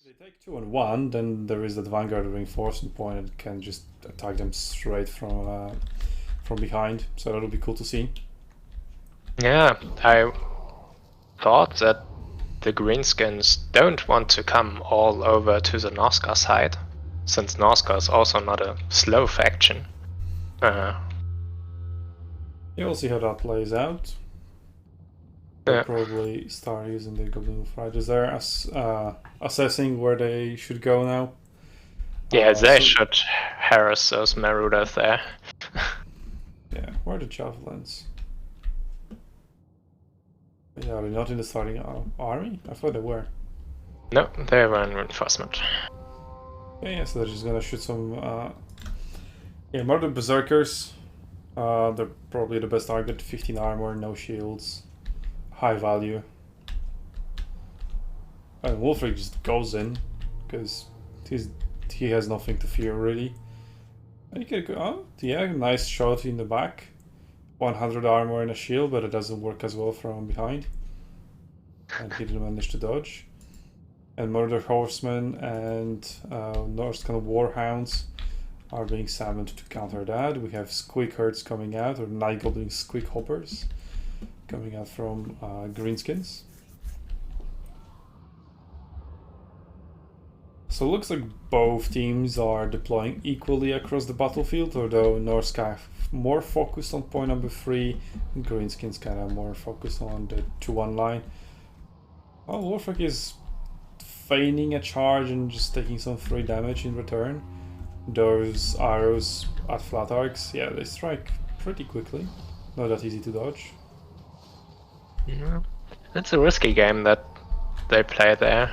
If they take 2 on 1, then there is that Vanguard reinforcement point and can just attack them straight from behind. So that'll be cool to see. Yeah, I thought that the Greenskins don't want to come all over to the Norsca side, since Norsca is also not a slow faction. Yeah, we'll see how that plays out. They'll probably start using the Goblin Wolf Riders there as assessing where they should go now. Yeah, they should harass those Marauders there. Yeah, where are the Javelins? Yeah, they're not in the starting army? I thought they were. No, they were in reinforcement. Yeah, so they're just gonna shoot some Murder Berserkers. They're probably the best target. 15 armor, no shields, high value. And Wolfric just goes in because he has nothing to fear really. And he can go, yeah, nice shot in the back. 100 armor and a shield, but it doesn't work as well from behind. And he didn't manage to dodge. And Murder Horsemen and Norse kind of Warhounds are being summoned to counter that. We have Squeak Herds coming out, or Night Goblin Squeak Hoppers coming out from Greenskins. So it looks like both teams are deploying equally across the battlefield, although Norsca more focused on point number 3, and Greenskins kind of more focused on the 2-1 line. Well, Wolfric is feigning a charge and just taking some free damage in return. Those arrows at flat arcs, yeah, they strike pretty quickly. Not that easy to dodge. Yeah. It's a risky game that they play there.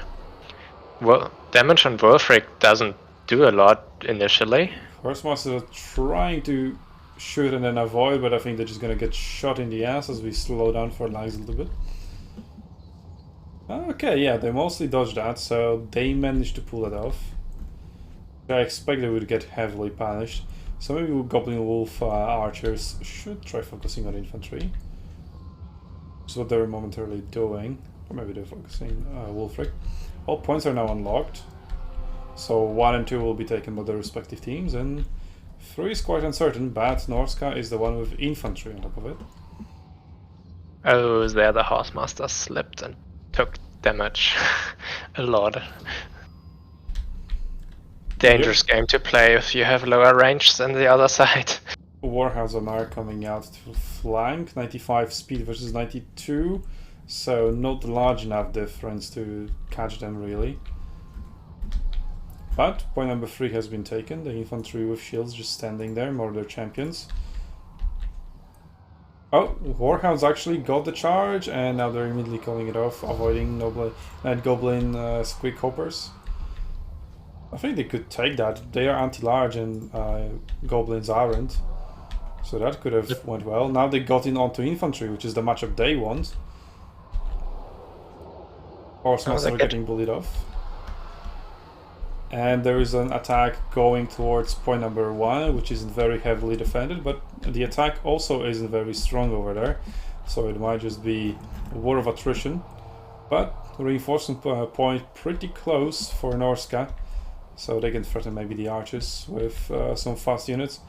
Well, damage on Wolfric doesn't do a lot initially. Horsemasters are trying to shoot and then avoid, but I think they're just gonna get shot in the ass as we slow down for lags a little bit. Okay, yeah, they mostly dodged that, so they managed to pull it off. I expect they would get heavily punished, so maybe Goblin Wolf archers should try focusing on infantry. Which is what they were momentarily doing, or maybe they're focusing Wolfric. All points are now unlocked, so 1 and 2 will be taken by their respective teams, and 3 is quite uncertain, but Norsca is the one with infantry on top of it. Oh, there the Horsemaster slipped and took damage a lot. Dangerous game to play if you have lower range than the other side. Warhounds are now coming out to flank, 95 speed versus 92, so not large enough difference to catch them really. But point number 3 has been taken, the infantry with shields just standing there, more their champions. Oh, Warhounds actually got the charge, and now they're immediately calling it off, avoiding Night Goblin Squeak Hoppers. I think they could take that. They are anti-large and Goblins aren't. So that could have went well. Now they got in onto infantry, which is the matchup they want. Horsemasters are getting bullied off. And there is an attack going towards point number 1, which isn't very heavily defended, but the attack also isn't very strong over there. So it might just be a war of attrition. But reinforcement point pretty close for Norsca. So they can threaten maybe the archers with some fast units.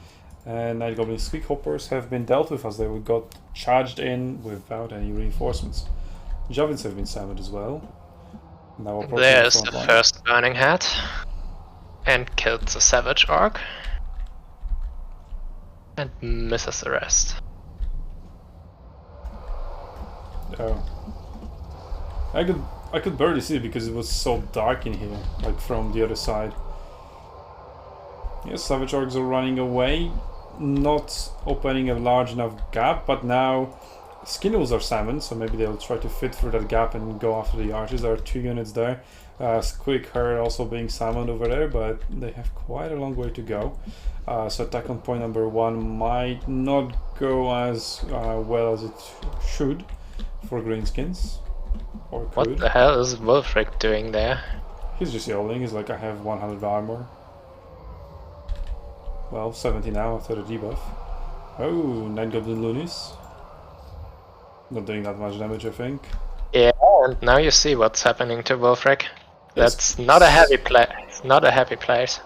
And Night Goblin Squeak Hoppers have been dealt with as they got charged in without any reinforcements. Javelins have been summoned as well. Now there's the first Burning Hat. And killed the Savage Orc. And misses the rest. Oh. I could barely see it because it was so dark in here, like from the other side. Yes, Savage Orcs are running away, not opening a large enough gap, but now Skin Wolves are summoned, so maybe they'll try to fit through that gap and go after the archers. There are 2 units there. Squeak Herd also being summoned over there, but they have quite a long way to go. So attack on point number 1 might not go as well as it should for Greenskins. Or could. What the hell is Wolfric doing there? He's just yelling. He's like, I have 100 armor. Well, 70 now after the debuff. Oh, 9 Goblin Loonies. Not doing that much damage, I think. Yeah, and now you see what's happening to Wolfric. That's not a happy play. It's not a happy place.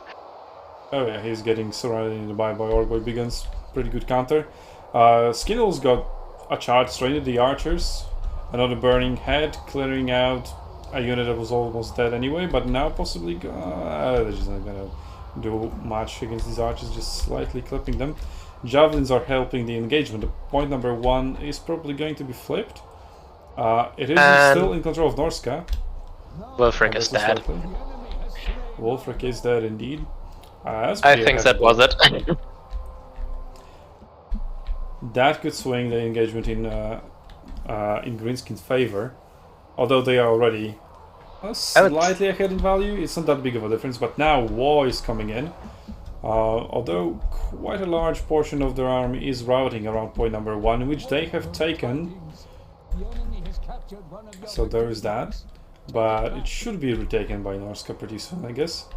Oh yeah, he's getting surrounded in the by Orboy Begins. Pretty good counter. Skittles got a charge straight at the archers. Another burning head, clearing out a unit that was almost dead anyway, but now possibly they're just not gonna do much against these archers, just slightly clipping them. Javelins are helping the engagement. The point number 1 is probably going to be flipped. It is still in control of Norska. Wolfric is dead. Wolfric is dead indeed. I think that was it. That could swing the engagement in Greenskin's favor, although they are already slightly ahead in value. It's not that big of a difference, but now War is coming in. Although quite a large portion of their army is routing around point number 1, which they have taken. So there is that, but it should be retaken by Norska pretty soon, I guess.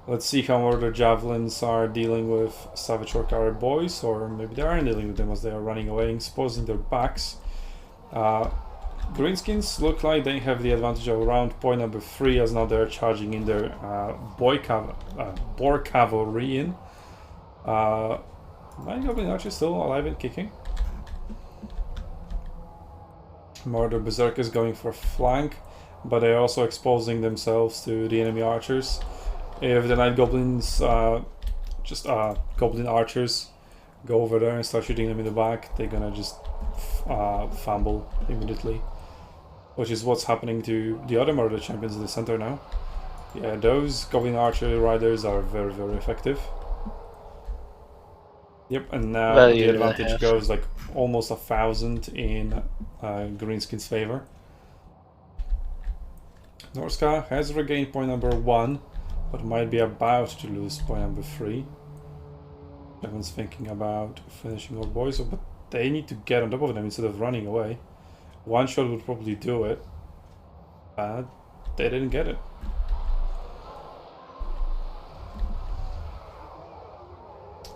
Let's see how other javelins are dealing with Savage Orc Arab boys, or maybe they aren't dealing with them as they are running away, exposing their backs. Greenskins look like they have the advantage of around point number 3, as now they're charging in their Boar Cavalry in. Nine Goblin Archers still alive and kicking. Murder Berserkers going for flank, but they're also exposing themselves to the enemy archers. If the Night Goblins, Goblin Archers, go over there and start shooting them in the back, they're gonna just fumble immediately. Which is what's happening to the other Murder Champions in the center now. Yeah, those Goblin Archer Riders are very, very effective. Yep, and now the advantage goes like almost 1,000 in Greenskin's favor. Norska has regained point number 1, but might be about to lose point number 3. Everyone's thinking about finishing our boys, but they need to get on top of them instead of running away. One shot would probably do it, but they didn't get it.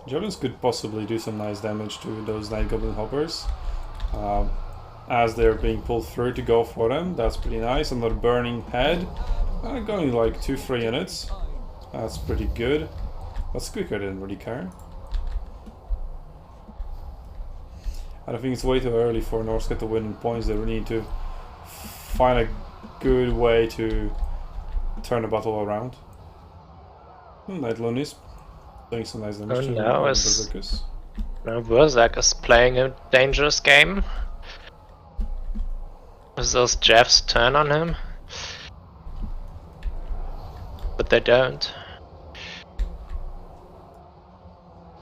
Javelins could possibly do some nice damage to those Night Goblin Hoppers. As they're being pulled through to go for them, that's pretty nice. Another burning head, going like 2-3 units. That's pretty good. That's quicker than really care. I think it's way too early for Norska to win in points. They really need to find a good way to turn the battle around. Night Loonies doing some nice damage to Berserkers. Berserk is playing a dangerous game. Is those Jeffs turn on him? But they don't.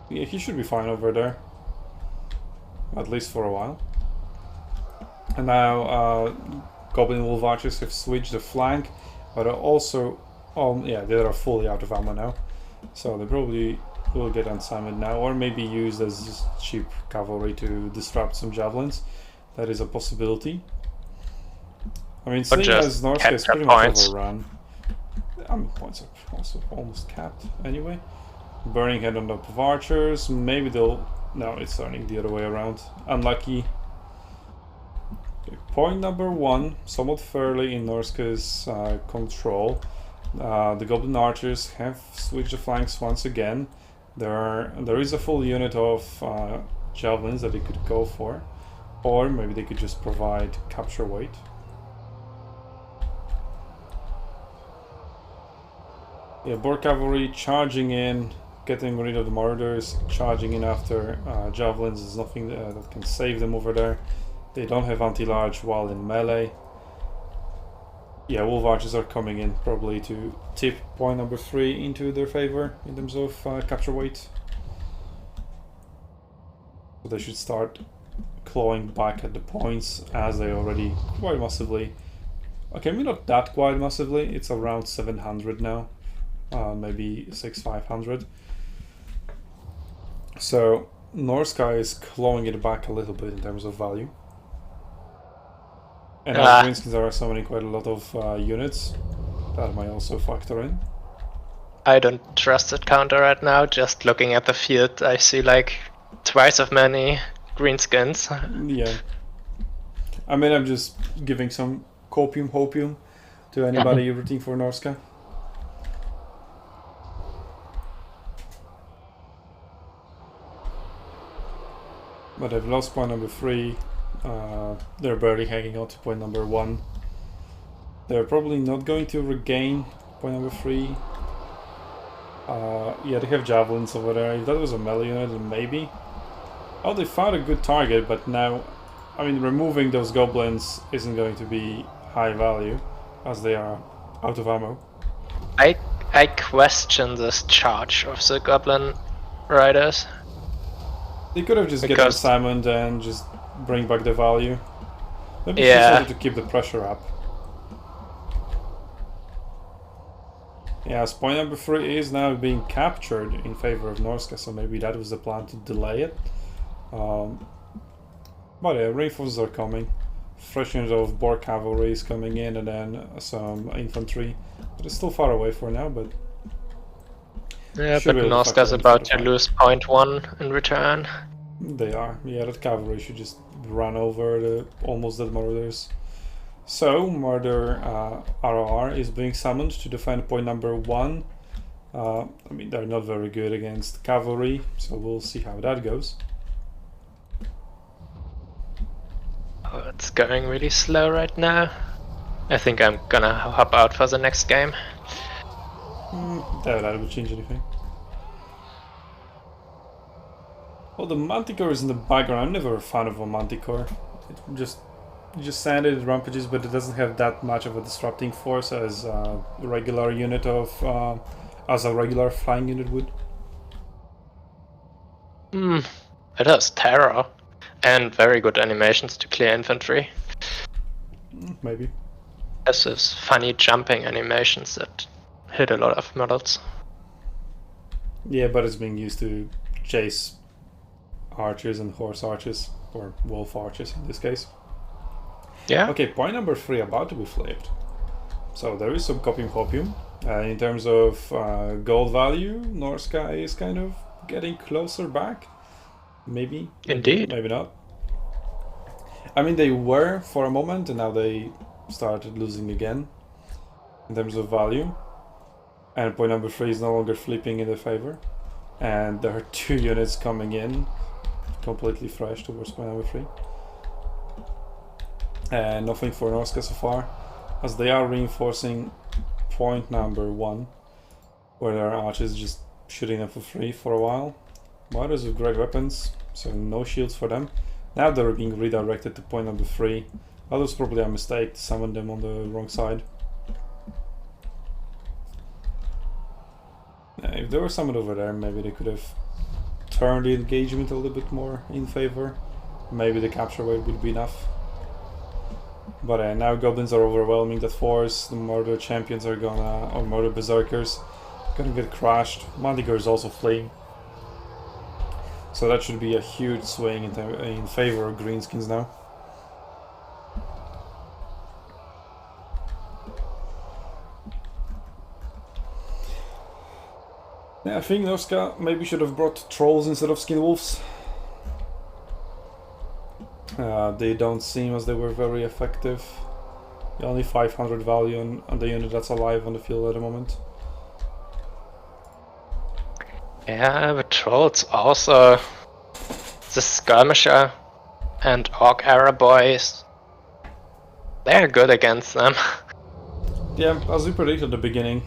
Yeah, he should be fine over there. At least for a while. And now Goblin Wolf Archers have switched the flank, but are also yeah, they are fully out of ammo now. So they probably will get unsummoned now, or maybe used as just cheap cavalry to disrupt some javelins. That is a possibility. I mean, seeing as Norska is pretty much overrun, I mean, points are also almost capped anyway. Burning head on top of archers, maybe they'll... No, it's turning the other way around. Unlucky. Okay, point number 1, somewhat fairly in Norska's control. The Goblin Archers have switched the flanks once again. There is a full unit of javelins that they could go for, or maybe they could just provide capture weight. Yeah, Boar Cavalry charging in, getting rid of the murders, charging in after javelins is nothing that can save them over there. They don't have anti-large while in melee. Yeah, Wolf Archers are coming in probably to tip point number 3 into their favor in terms of capture weight. So they should start clawing back at the points, as they already quite massively... Okay, maybe not that quite massively, it's around 700 now. Maybe 600-500. So Norska is clawing it back a little bit in terms of value. And Greenskins are summoning quite a lot of units. That might also factor in. I don't trust that counter right now. Just looking at the field, I see like twice as many Greenskins. Yeah. I mean, I'm just giving some copium hopium. to anybody rooting for Norska. But they've lost point number 3. They're barely hanging on to point number 1. They're probably not going to regain point number 3. Yeah, they have javelins over there. If that was a melee unit, then maybe. Oh, they found a good target, but now, I mean, removing those goblins isn't going to be high value, as they are out of ammo. I question this charge of the goblin riders. They could have just get them summoned and just bring back the value. Maybe Yeah. just wanted to keep the pressure up. Yes, point number 3 is now being captured in favor of Norska, so maybe that was the plan, to delay it. But yeah, reinforcements are coming. Fresh unit of Borg cavalry is coming in, and then some infantry. But it's still far away for now, but... Yeah, but Norska's about to lose point 1 in return. They are. Yeah, that cavalry should just run over the almost dead marauders. So, Murder RR is being summoned to defend point number 1. I mean, they're not very good against cavalry, so we'll see how that goes. Oh, it's going really slow right now. I think I'm gonna hop out for the next game. That would change anything. Well, the Manticore is in the background. I'm never a fan of a Manticore. You just send it, it rampages, but it doesn't have that much of a disrupting force as a regular unit of, as a regular flying unit would. It has terror and very good animations to clear infantry. Maybe. It has these funny jumping animations that hit a lot of models. Yeah, but it's being used to chase archers and horse archers, or wolf archers in this case. Yeah. Okay, point number 3 about to be flipped. So there is some copium hopium. In terms of gold value, Norska is kind of getting closer back. Maybe. Indeed. Maybe not. I mean, they were for a moment, and now they started losing again in terms of value. And point number 3 is no longer flipping in their favor. And there are 2 units coming in completely fresh towards point number 3. And nothing for Norska so far, as they are reinforcing point number 1, where their archers just shooting them for free for a while. Marauders with great weapons, so no shields for them. Now they're being redirected to point number 3. That was probably a mistake to summon them on the wrong side. If they were summoned over there, maybe they could have turned the engagement a little bit more in favor. Maybe the capture rate would be enough. But now goblins are overwhelming that force. The murder champions are gonna, or murder berserkers, gonna get crushed. Manticore is also fleeing. So that should be a huge swing in favor of greenskins now. Yeah, I think Norska maybe should have brought trolls instead of skin wolves. They don't seem as they were very effective. Only 500 value on the unit that's alive on the field at the moment. Yeah, but trolls also, the skirmisher and orc era boys, they're good against them. Yeah, as we predicted at the beginning,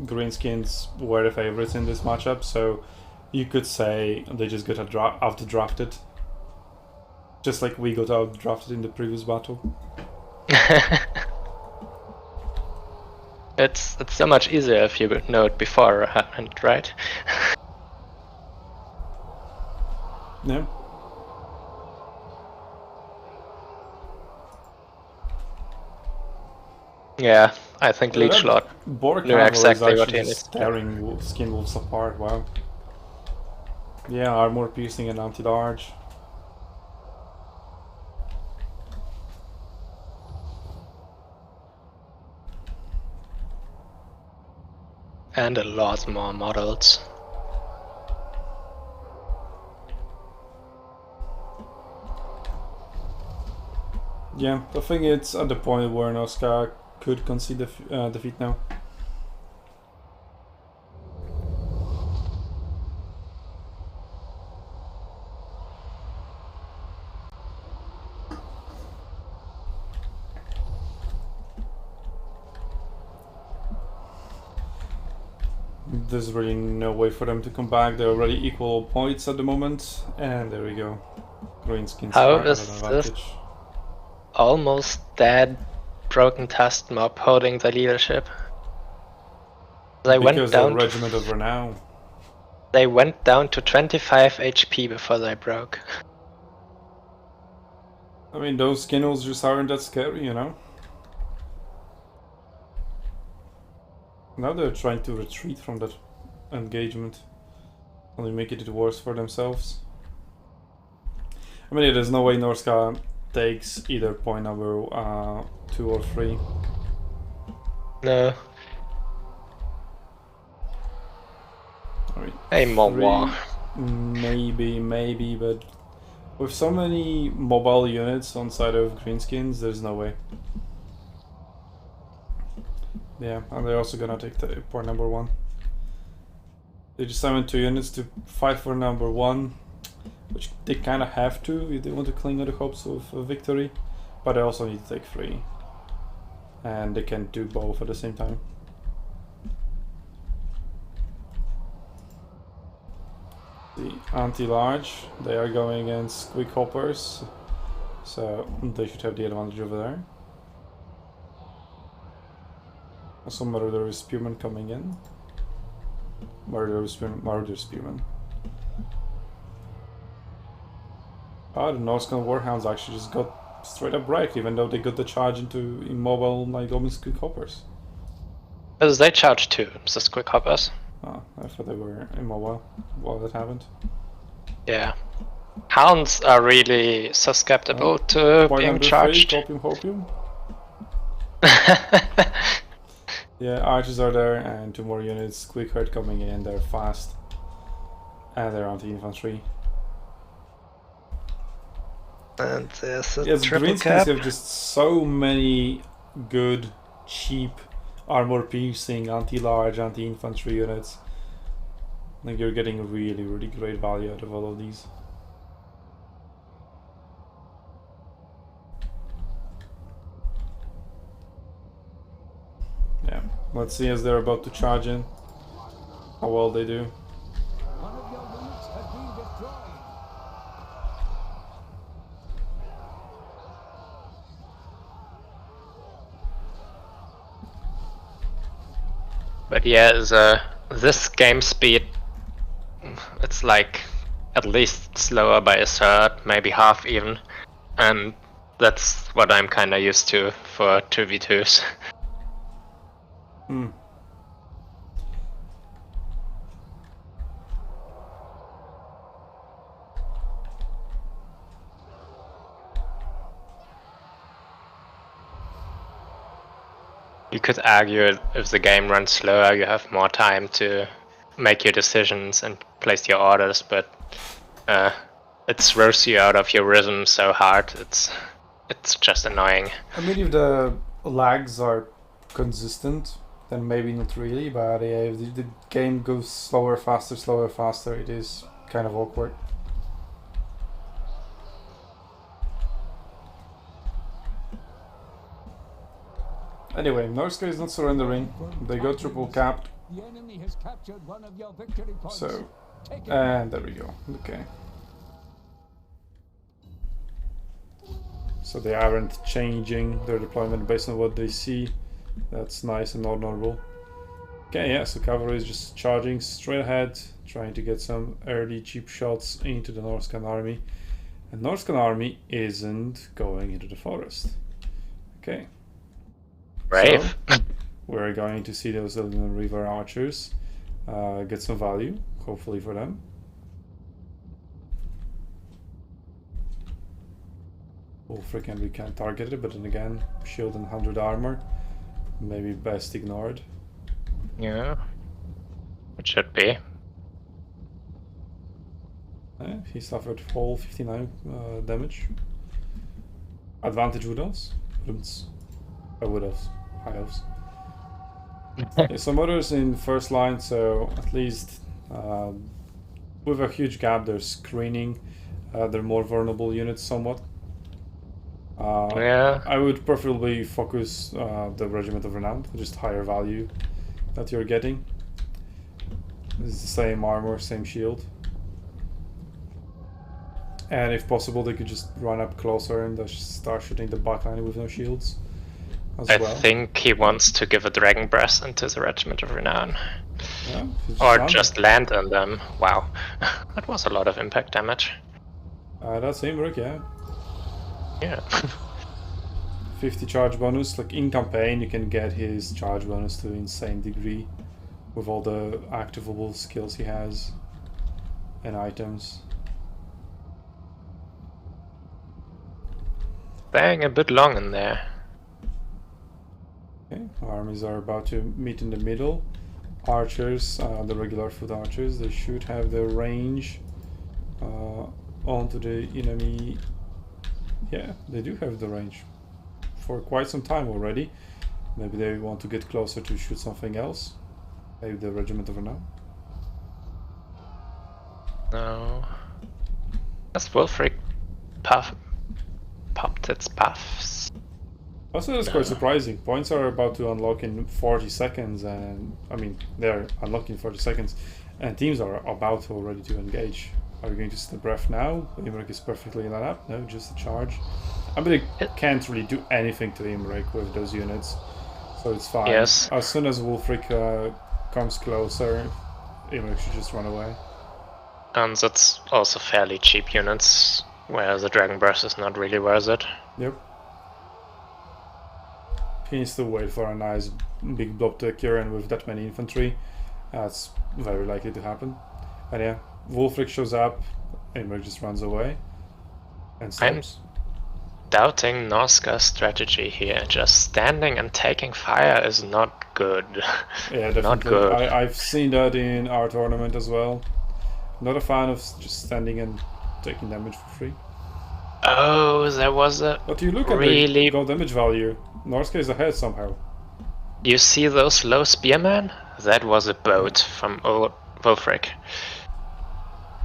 greenskins were the favorites in this matchup, so you could say they just got out-drafted. Just like we got out-drafted in the previous battle. It's so much easier if you know it beforehand, right? Yeah. Yeah, I think Leechlord knew exactly what he needs. Tearing skin wolves apart, wow. Yeah, armor piercing and anti-dodge. And a lot more models. Yeah, I think it's at the point where Norska could concede defeat now. There's really no way for them to come back. They're already equal points at the moment, and there we go. Greenskins How are at is an this advantage. almost dead broken tusk mob holding the leadership? They went Because the down regiment of renown. They went down to 25 HP before they broke. I mean, those Skinnles just aren't that scary, you know? Now they're trying to retreat from that engagement. Only making it worse for themselves. I mean, there's no way Norska takes either point number 2 or 3. No. I mean, Hey, Mowa. Maybe, but with so many mobile units on side of Greenskins, there's no way. Yeah, and they're also gonna take the point number 1. They just summoned 2 units to fight for number 1, which they kind of have to if they want to cling on the hopes of a victory, but they also need to take 3. And they can do both at the same time. The anti-large, they are going against quick hoppers, so they should have the advantage over there. Also, Murder Spearman coming in. Murder Spearman. Ah, the Norscan Warhounds actually just got straight up wrecked, even though they got the charge into immobile Goblins quick hoppers. Because they charged too, just quick hoppers. Ah, I thought they were immobile. Well, that happened. Yeah. Hounds are really susceptible to being charged. Hopium. Yeah, archers are there, and 2 more units. Quick hurt coming in, they're fast. And they're anti-infantry. And there's a Yes, triple Greenskins cap. have just so many good, cheap, armor-piercing, anti-large, anti-infantry units. I think you're getting really, really great value out of all of these. Yeah, let's see as they're about to charge in, how well they do. One of your units has been destroyed. But yeah, this game speed, it's like at least slower by a third, maybe half even. And that's what I'm kinda used to for 2v2s. Hmm. You could argue if the game runs slower, you have more time to make your decisions and place your orders, but it throws you out of your rhythm so hard, it's just annoying. I mean, if the lags are consistent, then maybe not really, but yeah, if the game goes slower, faster, it is kind of awkward. Anyway, Norska is not surrendering. They got triple capped. The enemy has captured one of your victory points. So, Take it and there we go. Okay. So they aren't changing their deployment based on what they see. That's nice and honorable. Okay, yeah, so cavalry is just charging straight ahead, trying to get some early cheap shots into the Norscan army. And Norscan army isn't going into the forest. Okay. Brave. So, we're going to see those Illidan River archers get some value, hopefully for them. Well, freaking we can't target it, but then again, shield and 100 armor, maybe best ignored. Yeah, it should be. He suffered full 59 damage. Advantage Wood Elves? Wood Elves. high elves. Yeah, some others in first line, so at least with a huge gap, they're screening. They're more vulnerable units somewhat. Yeah. I would preferably focus the Regiment of Renown, just higher value that you're getting. It's the same armor, same shield. And if possible, they could just run up closer and just start shooting the backline with no shields as I well. think he wants to give a Dragon Breath into the Regiment of Renown. Yeah, Or just land on them. Wow. That was a lot of impact damage. That's Imrik, yeah. Yeah. 50 charge bonus. Like in campaign, you can get his charge bonus to an insane degree with all the activable skills he has and items. Staying a bit long in there. Okay, armies are about to meet in the middle. Archers, the regular foot archers, they should have the range onto the enemy. Yeah, they do have the range for quite some time already. Maybe they want to get closer to shoot something else. Maybe the Regiment of Renown. No. That's Wolfric popped its puffs. Also, that's quite surprising. Points are about to unlock in 40 seconds, and I mean, they're unlocking 40 seconds, and teams are about already to engage. Are we going to see the breath now? Imrik is perfectly lined up. No, just a charge. I mean, they can't really do anything to Imrik with those units, so it's fine. Yes. As soon as Wolfric comes closer, Imrik should just run away. And that's also fairly cheap units, where the Dragon Breath is not really worth it. Yep. He needs to wait for a nice big blob to occur, and with that many infantry, that's very likely to happen. And yeah, Wolfric shows up, Imrik just runs away and stops. Doubting Norska's strategy here. Just standing and taking fire is not good. Yeah, definitely. Not good. I've seen that in our tournament as well. Not a fan of just standing and taking damage for free. Oh, there was a But you look really... at the gold damage value. Norska is ahead somehow. You see those low spearmen? That was a boat from Wolfric.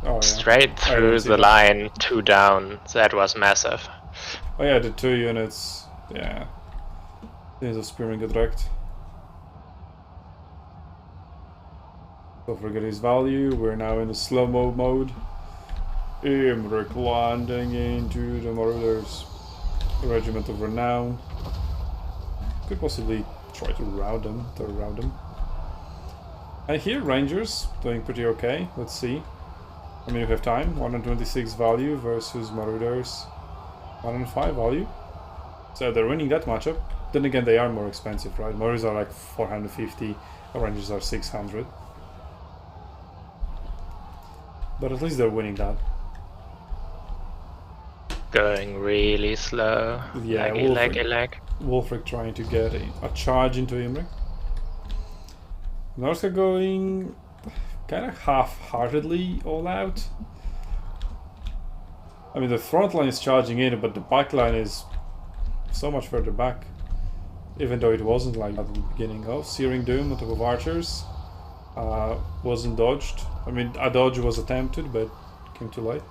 Oh, yeah. Straight through the line, 2 down. That was massive. Oh yeah, the 2 units. Yeah. There's a spearman get wrecked. Don't forget his value. We're now in the slow-mo mode. Imrik landing into the Marauders. Regiment of Renown. Could possibly try to rout them. And here, Rangers doing pretty okay. Let's see. I mean, we have time. 126 value versus Marauders 105 value. So they're winning that matchup. Then again, they are more expensive, right? Marauders are like 450, Rangers are 600. But at least they're winning that. Going really slow. Yeah, lag. Wolfric trying to get a charge into Imrik. Norska going kind of half-heartedly all out. I mean, the front line is charging in, but the back line is so much further back. Even though it wasn't like at the beginning. Oh, Searing Doom on top of archers. Wasn't dodged. I mean, a dodge was attempted, but came too late.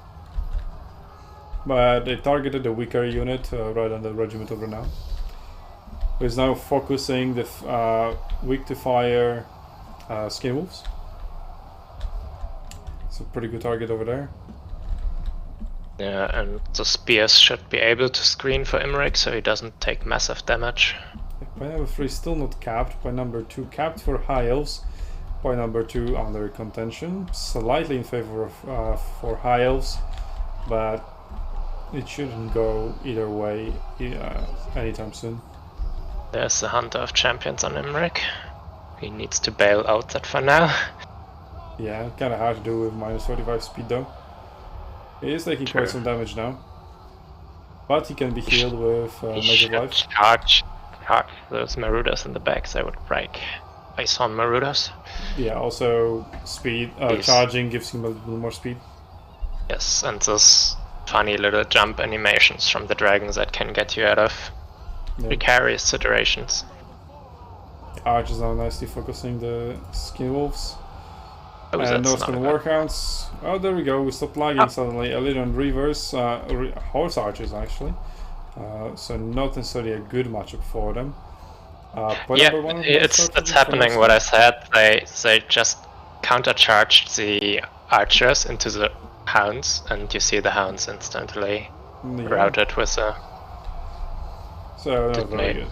But they targeted the weaker unit right on the Regiment of Renown. Who is now focusing the weak to fire Skin Wolves. It's a pretty good target over there. Yeah, and the spears should be able to screen for Imrik so he doesn't take massive damage. Point number 3 still not capped. Point number 2 capped for High Elves. Point number 2 under contention. Slightly in favor of for High Elves, but it shouldn't go either way anytime soon. There's the Hunter of Champions on Imrik. He needs to bail out that for now. Yeah, kind of hard to do with minus 45 speed though. He is taking quite some damage now. But he can be healed with Major Life. Charge those Marauders in the back, they would break. I saw Marauders. Yeah, also speed. Charging gives him a little more speed. Yes, and those funny little jump animations from the dragons that can get you out of precarious situations. archers now nicely focusing the skin wolves. Oh, And that's Norseman not warhounds. Oh, there we go. We stopped lagging suddenly. A little on reverse. Horse archers actually. So not necessarily a good matchup for them. Point yeah, number one, it's happening. What I said, they just countercharged the archers into the hounds, and you see the hounds instantly routed with a. So not very mate. good.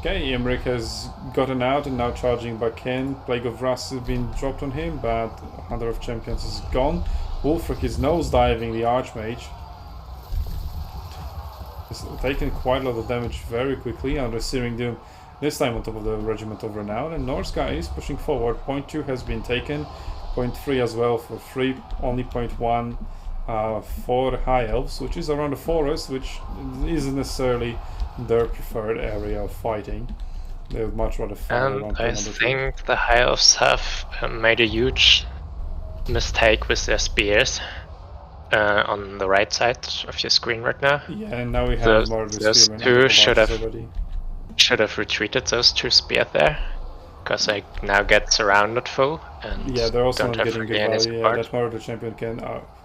Okay, Imric has gotten out and now charging back in. Plague of Rust has been dropped on him, but Hunter of Champions is gone. Wulfric is nosediving the Archmage. He's taken quite a lot of damage very quickly under Searing Doom, this time on top of the Regiment of Renown. And Norska is pushing forward. Point 2 has been taken, point 3 as well for free, only point 1 for the High Elves, which is around the forest, which isn't necessarily their preferred area of fighting. They would much rather fight around And I point number 2. think the High Elves have made a huge mistake with their spears on the right side of your screen right now. Yeah, and now we have more of the those spearmen two on top of should archers have already. retreated those two spears there, because they now get surrounded full and Yeah, they're also don't not have getting really good any value. Yeah, support. that Marauder champion can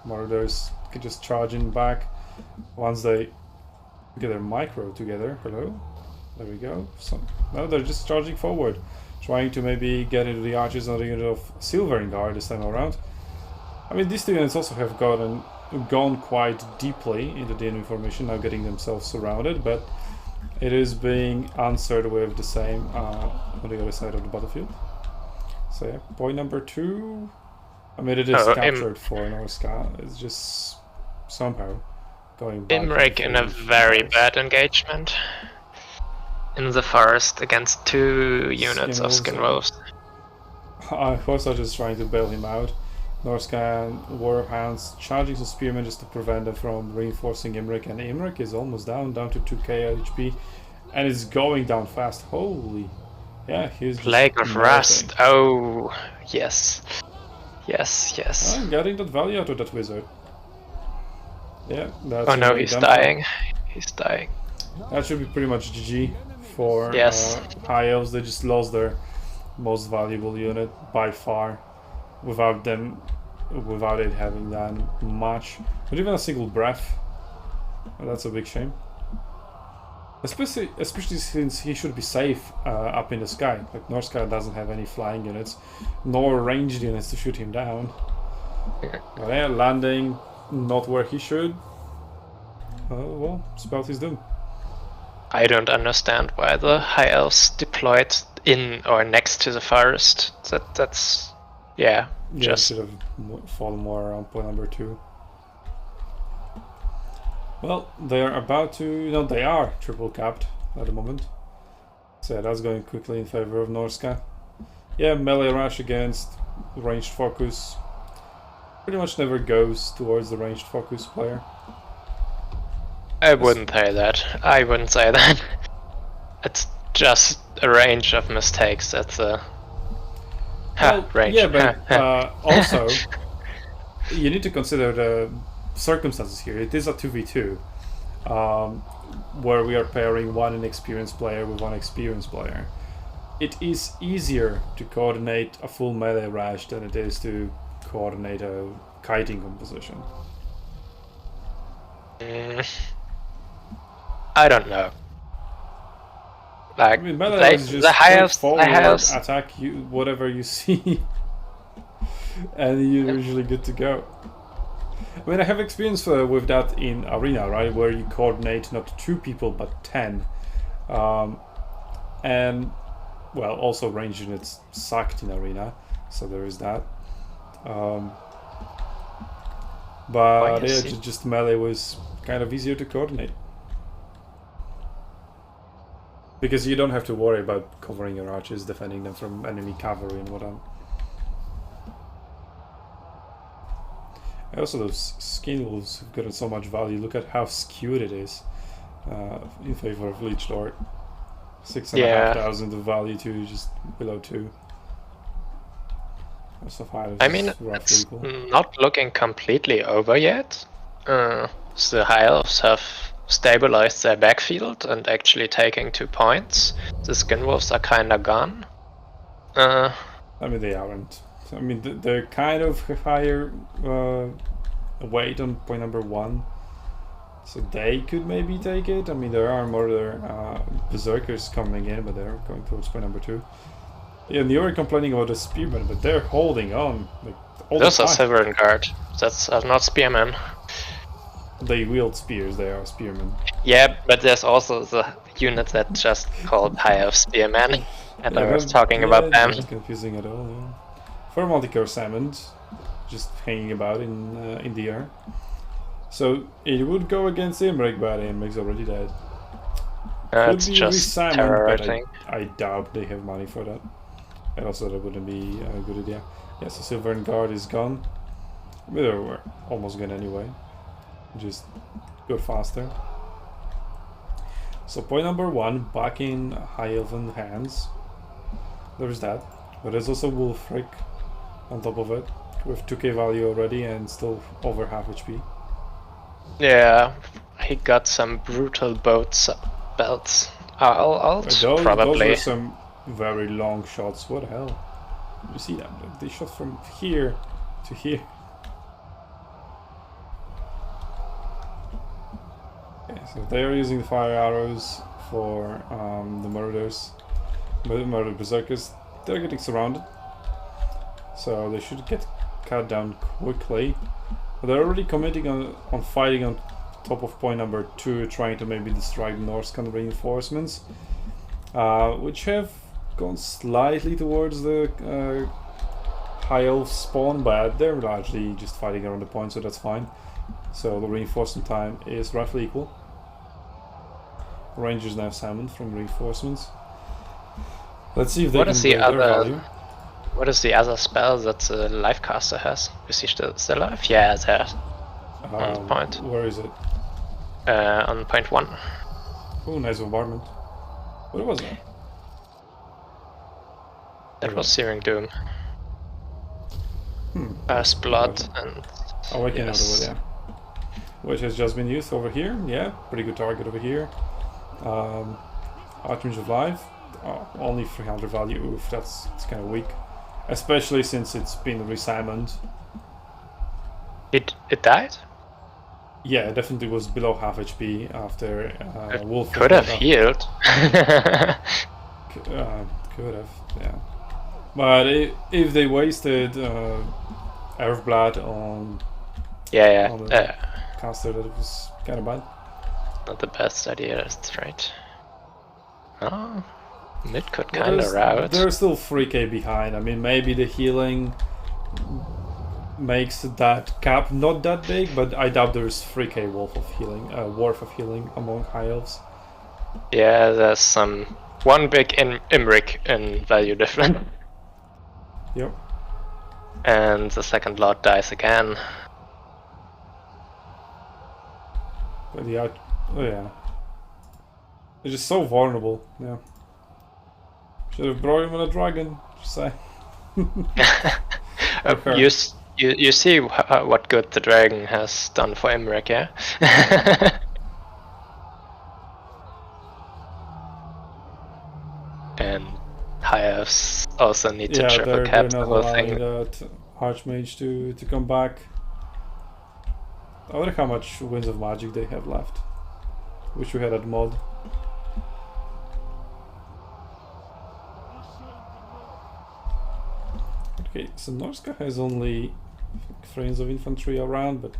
Marauders can just charge in back once they get their micro together. Hello, there we go. So now they're just charging forward, trying to maybe get into the archers on the unit of Silvering Guard this time around. I mean, these two units also have gone quite deeply into the enemy formation, now getting themselves surrounded, but it is being answered with the same on the other side of the battlefield. So yeah, point number 2. I mean, it is captured for Norska. It's just somehow going back. Imric in a very bad engagement in the forest against 2 units of Skin Wolves. Horse are just trying to bail him out. Norska and Warhounds charging some spearmen just to prevent them from reinforcing Imric, and Imric is almost down to 2k HP, and it's going down fast. Holy, yeah, he's just Plague of melting. Rust. Oh, yes, yes. I'm getting that value out of that wizard. Yeah, that's. Oh no, really he's done. dying. He's dying. That should be pretty much GG for Yes. High Elves. They just lost their most valuable unit by far, without it having done much, not even a single breath. Well, that's a big shame. Especially since he should be safe up in the sky. Like, Norska doesn't have any flying units, nor ranged units to shoot him down. But yeah, landing not where he should. Well, spelled his doom. I don't understand why the High Elves deployed in or next to the forest. That's Yeah, just should have fallen more around point number 2. Well, they are about to... No, they are triple capped at the moment. So that's going quickly in favor of Norska. Yeah, melee rush against ranged focus. Pretty much never goes towards the ranged focus player. I wouldn't say that. I wouldn't say that. It's just a range of mistakes. That's a range. Yeah, but also you need to consider the circumstances here. It is a 2v2, where we are pairing one inexperienced player with one experienced player. It is easier to coordinate a full melee rush than it is to coordinate a kiting composition. I don't know. Like, I mean, melee is just the High Elves, forward, attack you whatever you see, and you're usually good to go. I mean, I have experience with that in Arena, right, where you coordinate not 2 people but 10, and well, also range units sucked in Arena, so there is that. But yeah, just melee was kind of easier to coordinate. Because you don't have to worry about covering your archers, defending them from enemy cavalry and whatnot. Also, those skin wolves have gotten so much value. Look at how skewed it is in favor of Leech Lord. 6,500 of value to just below 2. I mean, it's not looking completely over yet. The High Elves have stabilized their backfield and actually taking 2 points. The Skinwolves are kinda gone. I mean, they aren't. I mean, they're kind of higher weight on point number 1. So they could maybe take it. I mean, there are more berserkers coming in, but they're going towards point number 2. Yeah, and you're complaining about the spearmen, but they're holding on. Like, all Those the are time. Severin Guard. That's not spearmen. They wield spears, they are spearmen. Yeah, but there's also the unit that just called High Elf Spearmen, and I was talking about them. Not confusing at all. Yeah. For multicore salmon, just hanging about in the air. So it would go against Imrik, but Imrik's already dead. It's just terror, I think. I doubt they have money for that. And also that wouldn't be a good idea. Yeah, so Silver Guard is gone. But they were almost gone anyway. Just go faster. So point number 1, back in High Elven hands. There's that. But there's also Wolfric on top of it, with 2k value already and still over half HP. Yeah, he got some brutal belts. I'll probably. Those were some very long shots. What the hell? You see that? They shot from here to here. Okay, so they are using fire arrows for the murders. Murder berserkers. They're getting surrounded, so they should get cut down quickly. But they're already committing on fighting on top of point number 2, trying to maybe distract Norscan reinforcements, which have gone slightly towards the High Elf spawn, but they're largely just fighting around the point, so that's fine. So the reinforcement time is roughly equal. Rangers now summoned from reinforcements. Let's see if they can break their value. What is the other spell that the Lifecaster has? Is he still alive? Yeah, there. On point. Where is it? On point 1. Oh, nice bombardment. What was that? That was Searing Doom. First Blood and... Awakening of the Wood, yeah. Which has just been used over here. Yeah, pretty good target over here. Archmage of Life. Oh, only 300 value. Oof, that's kind of weak. Especially since it's been resummoned. It died? Yeah, it definitely was below half HP after Wolf. Could have healed. Could have, yeah. But if they wasted Earthblood on the caster, that was kind of bad. Not the best idea, that's right. Oh, mid could kind of route. They're still 3k behind. I mean, maybe the healing makes that cap not that big, but I doubt there's 3k worth of healing among high elves. Yeah, there's one big Imrik in value difference. Yep. And the second lot dies again. But yeah, oh yeah. They're just so vulnerable, yeah. Should have brought him on a dragon, just say. You see what good the dragon has done for Imrik, yeah? And high elves also need to triple cap the whole thing. That Archmage to come back. I wonder how much Winds of Magic they have left. Wish we had that mod. Okay, so Norska has only Friends of Infantry around, but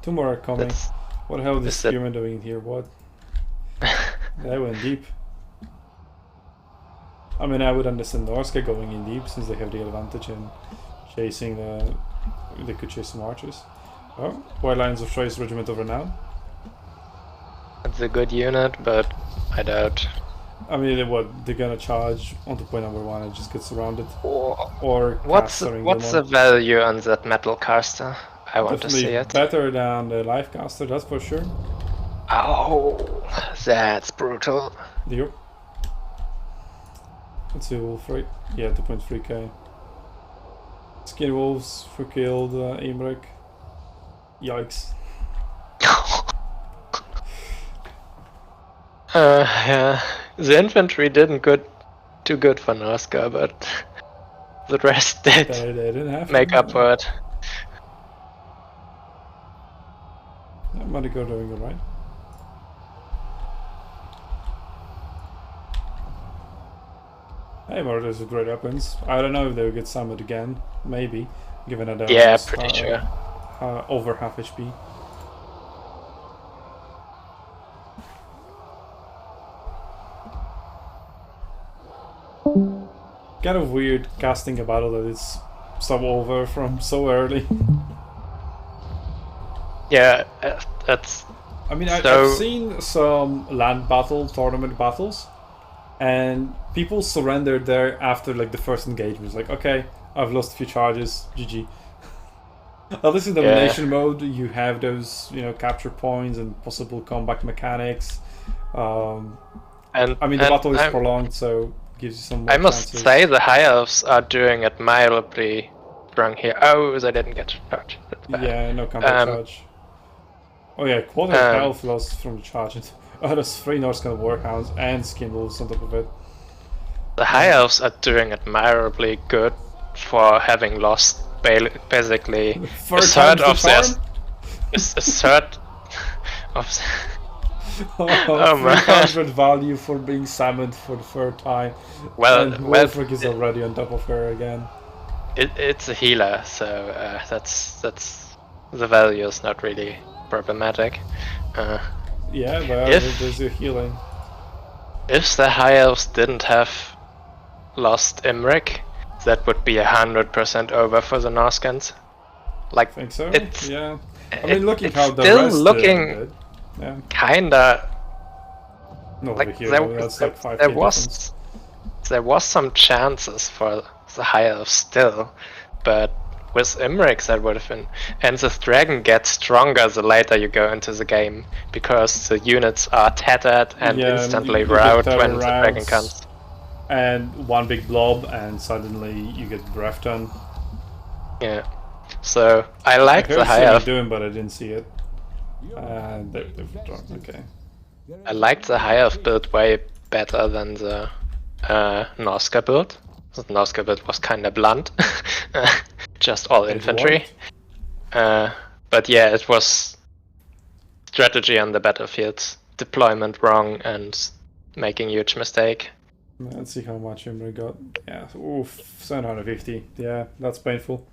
2 more are coming. What the hell is this spearman doing here? What? That went deep. I mean, I would understand Norska going in deep since they have the advantage in chasing they could chase some archers. Oh, White Lions of Choice Regiment over now. It's a good unit, but I doubt. I mean, they're gonna charge onto point number 1 and just get surrounded. Or what's the value on that metal caster? I want to see it. Better than the life caster, that's for sure. Oh, that's brutal. Yep. Let's see, Wolf rate. Yeah, 2.3k. Skin Wolves for killed Imrik. Yikes. Yeah, the infantry didn't too good for Norska, but the rest did They didn't have make to. up for it. Might go doing it right. Hey, but those are great weapons. I don't know if they will get summoned again. Maybe, given that they're Yeah, almost, pretty sure. over half HP. Kind of weird casting a battle that it's so over from so early. Yeah, that's. I mean, So- I've seen some land battle tournament battles, and people surrendered there after like the first engagement. It's like, okay, I've lost a few charges, GG. At least in domination mode, you have those, capture points and possible comeback mechanics. And I mean, the and battle is I'm- prolonged, so gives you some more I must chances. say the high elves are doing admirably strong here. Oh, they didn't get charged. That's bad. Yeah, no counter charge. Oh yeah, quarter health lost from the charge. Oh, there's 3 Norscan Warhounds and Skin Wolves on top of it. The high elves are doing admirably good for having lost basically a Third third time's of the their charm? a third of. Oh, man. 300 value for being summoned for the 3rd time. Well, and well, Wolfric is already on top of her again. it's a healer, so that's the value is not really problematic. Yeah, but If- there's your healing. If the high elves didn't have lost Imric, that would be 100% over for the Norskans. Like, Think so? it's Yeah. I mean, looking how the still rest looking did. Yeah. kinda Not like over here, that's like 5k there difference. was some chances for the high elves still, but with Imric that would have been. And the dragon gets stronger the later you go into the game because the units are tattered and Yeah, and instantly you get rout terror when the dragon routes. comes. And one big blob, and suddenly you get breath done. Yeah. So I I like heard the high Simi elf. doing, but I didn't see it. And they've drawn. Okay. I like the high elf build way better than the Norska build. The Norska build was kinda blunt. Just all infantry. But yeah, it was strategy on the battlefield, deployment wrong, and making huge mistake. Let's see how much Imre got. Yeah, oof, 750. Yeah, that's painful.